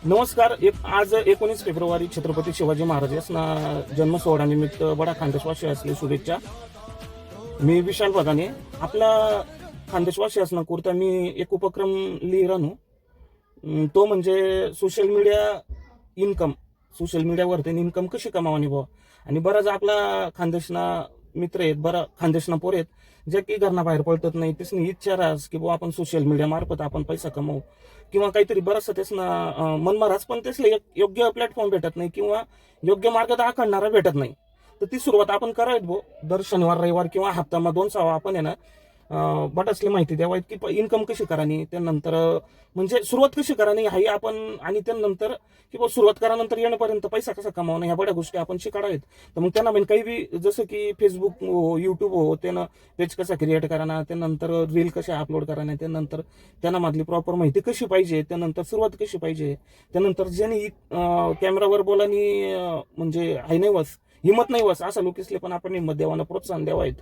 नमस्कार. आज 19 फेब्रुवारी छत्रपती शिवाजी महाराज यांना जन्म सोहळ्यानिमित्त बडा खानदेशवासी असले शुभेच्छा. मी विशाल बगाने. आपला खानदेशवासी असण्याकरता मी एक उपक्रम लिहिरानो तो म्हणजे सोशल मीडिया इन्कम. सोशल मीडियावरती इन्कम कशी कमावानी बुवा. आणि बराच आपला खानदेशना मित्र आहेत, बरा खानदेशना पोर आहेत जे की घरना बाहेर पडतात नाही. त्यासनी इच्छा राहस की बुवा आपण सोशल मीडिया मार्फत आपण पैसा कमवू किंवा काहीतरी बराचसा त्यासना मनमाराच, पण त्यासले एक योग्य प्लॅटफॉर्म भेटत नाही किंवा योग्य मार्ग दाखवणारा भेटत नाही. तर ती सुरुवात आपण करायत भो. दर शनिवार रविवार किंवा हप्त्यामा 2 सावा आपण आहे ना बटासली माहिती द्यावायत की इन्कम कशी करानी, त्यानंतर म्हणजे सुरुवात कशी करानी हाही आपण, आणि त्यानंतर की सुरुवात करानंतर येण्यापर्यंत पैसा कसा कमावणं ह्या बड्या गोष्टी आपण शिकाडावेत. तर मग त्यांना म्हणजे काही बी जसं की फेसबुक हो, युट्यूब हो, त्यानं पेज कसा क्रिएट कराना, त्यानंतर रील कशा अपलोड कराना, त्यानंतर त्यांना मधली प्रॉपर माहिती कशी पाहिजे, त्यानंतर सुरुवात कशी पाहिजे, त्यानंतर ज्यांनी कॅमेरावर बोलानी म्हणजे हाय नाही वस हिंमत नाही वस असा लोकेसले पण आपण हिंमत द्यावाना, प्रोत्साहन द्यावायत.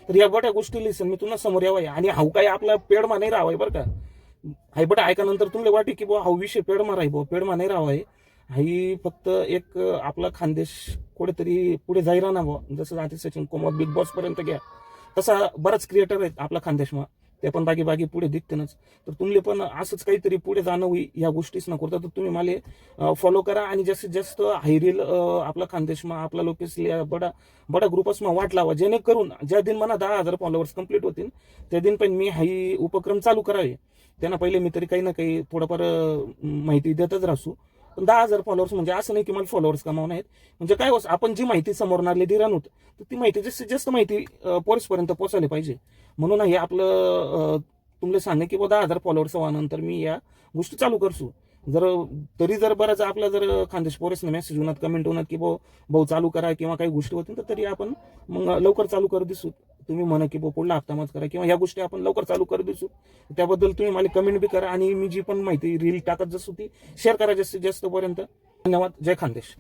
तर या बड्या गोष्टी लिसन मी तुम्हाला समोर यावाय. आणि हाऊ काय आपला पेडमा नाही राहावाय बरं का. हाय बट ऐकानंतर तुम्हाला वाटे की बुवा हा विषय पेडमा राही बुवा, पेडमा नाही राहावाय. हाई फक्त एक आपला खानदेश कुठेतरी पुढे जाईरा ना बुवा. जसं जाती सचिन कुमार बिग बॉस पर्यंत घ्या, तसा बराच क्रिएटर आहेत आपला खानदेशमा, ते पण बागी पुढे दिसतेनच. तर तुम्ही पण असंच काहीतरी पुढे जाणं होई या गोष्टीच न करता तर तुम्ही मला फॉलो करा आणि जास्तीत जास्त हाय रील आपला खानदेशमा आपला लोकेसले बडा ग्रुपसमा वाट लावा, जेणेकरून ज्या दिन मला 10,000 फॉलोअर्स कंप्लीट होतील त्या दिन पण मी हाही उपक्रम चालू करावे. त्यांना पहिले मी तरी काही ना काही थोडंफार माहिती देतच राहू. पण 10,000 फॉलोअर्स म्हणजे असं नाही की मला फॉलोअर्स कमावून आहेत. म्हणजे काय आपण जी माहिती समोर आणली दिरान होत तर ती माहिती जास्तीत जास्त माहिती पोरेसपर्यंत पोहोचायला पाहिजे. म्हणून हे आपलं तुम्हाला सांगणे की 10,000 फॉलोअर्स व्हानंतर मी या गोष्टी चालू करसू. तरी जर बराच आपला जर खानदेश पोरेसने मेसेज होणार, कमेंट होणार की भाऊ चालू करा किंवा काही गोष्टी होतील, तर तरी आपण मग लवकर चालू करू दिसू. तुम्ही म्हणा की पुढला हप्ता करा किंवा ह्या गोष्टी आपण लवकर चालू करू दिसू. त्याबद्दल तुम्ही मला कमेंट बी करा आणि मी जी पण माहिती रील टाकत जसू ती शेअर करा जास्तीत जास्त पर्यंत. धन्यवाद. जय खानदेश.